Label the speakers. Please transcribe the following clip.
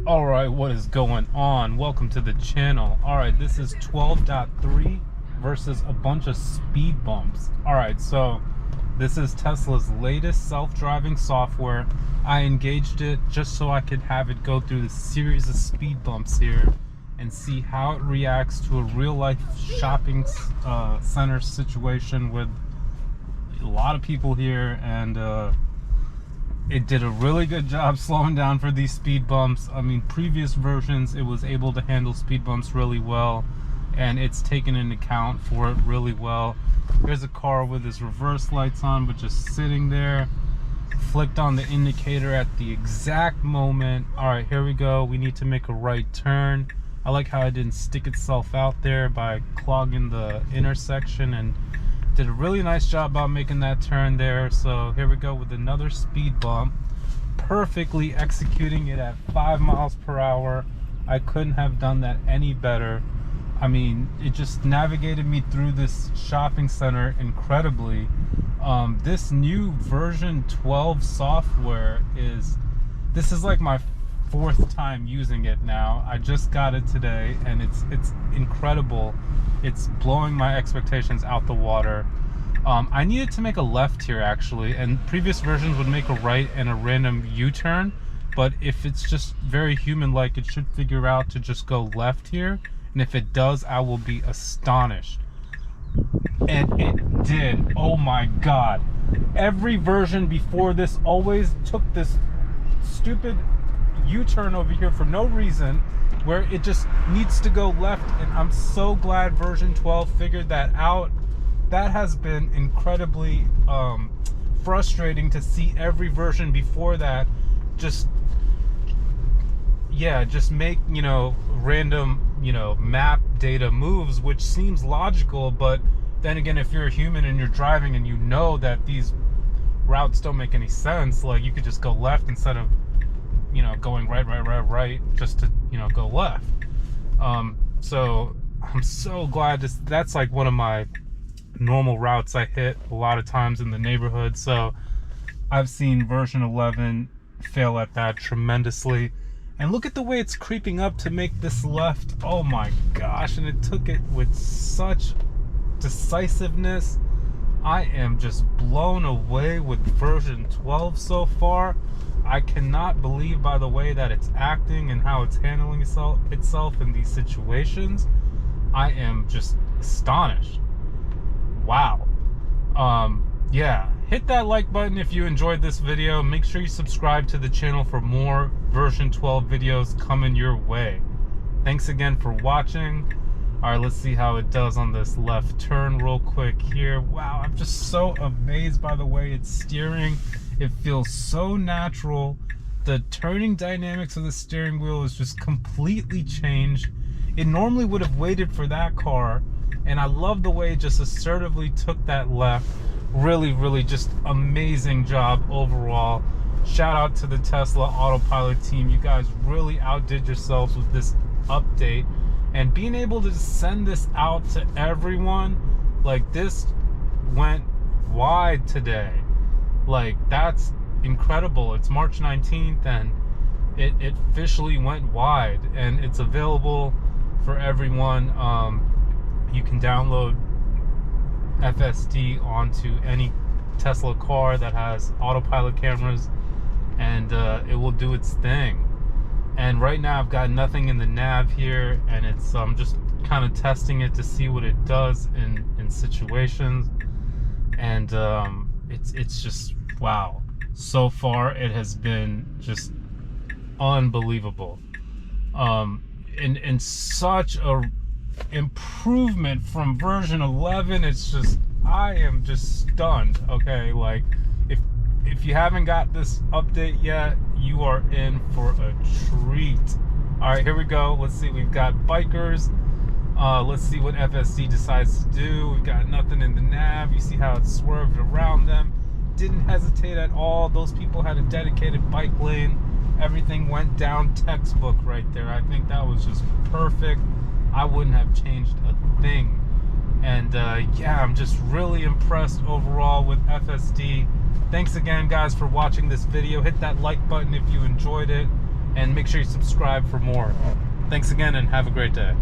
Speaker 1: Alright, what is going on? Welcome to the channel. Alright, this is 12.3 versus a bunch of speed bumps. Alright, so this is Tesla's latest self-driving software. I engaged it just so I could have it go through the series of speed bumps here and see how it reacts to a real-life shopping center situation with a lot of people here, and it did a really good job slowing down for these speed bumps. I mean, previous versions, it was able to handle speed bumps really well, and it's taken into account for it really well. Here's a car with its reverse lights on, but just sitting there. Flicked on the indicator at the exact moment. All right, here we go. We need to make a right turn. I like how it didn't stick itself out there by clogging the intersection, and did a really nice job about making that turn there. So here we go with another speed bump, perfectly executing it at 5 miles per hour. I couldn't have done that any better. I mean, it just navigated me through this shopping center incredibly. This new version 12 software this is like my 4th time using it now. I just got it today, and it's incredible. It's blowing my expectations out the water. I needed to make a left here actually, and previous versions would make a right and a random U-turn, but if it's just very human-like, it should figure out to just go left here, and if it does, I will be astonished. And it did. Oh my god. Every version before this always took this stupid U-turn over here for no reason, where it just needs to go left, and I'm so glad version 12 figured that out. That has been incredibly frustrating to see every version before that just make, random, map data moves, which seems logical, but then again, if you're a human and you're driving and you know that these routes don't make any sense, like you could just go left instead of going right, just to go left. So I'm so glad that's like one of my normal routes I hit a lot of times in the neighborhood. So I've seen version 11 fail at that tremendously. And look at the way it's creeping up to make this left. Oh my gosh, and it took it with such decisiveness. I am just blown away with version 12 so far. I cannot believe by the way that it's acting and how it's handling itself in these situations. I am just astonished. Wow. Yeah, hit that like button if you enjoyed this video. Make sure you subscribe to the channel for more version 12 videos coming your way. Thanks again for watching. All right, let's see how it does on this left turn real quick here. Wow, I'm just so amazed by the way it's steering. It feels so natural. The turning dynamics of the steering wheel is just completely changed. It normally would have waited for that car, and I love the way it just assertively took that left. Really just amazing job overall. Shout out to the Tesla Autopilot team. You guys really outdid yourselves with this update, and being able to send this out to everyone, like this went wide today. Like, that's incredible. It's March 19th and it officially went wide, and it's available for everyone. You can download FSD onto any Tesla car that has autopilot cameras, and it will do its thing. And right now I've got nothing in the nav here, and it's just kind of testing it to see what it does in situations, and it's just wow. So far it has been just unbelievable, and such a improvement from version 11. It's just, I am just stunned. Okay, like if you haven't got this update yet, you are in for a treat. All right, here we go. Let's see, we've got bikers. Let's see what FSD decides to do. We've got nothing in the nav. You see how it swerved around them. Didn't hesitate at all. Those people had a dedicated bike lane. Everything went down textbook right there. I think that was just perfect. I wouldn't have changed a thing. And yeah, I'm just really impressed overall with FSD. Thanks again, guys, for watching this video. Hit that like button if you enjoyed it, and make sure you subscribe for more. Thanks again, and have a great day.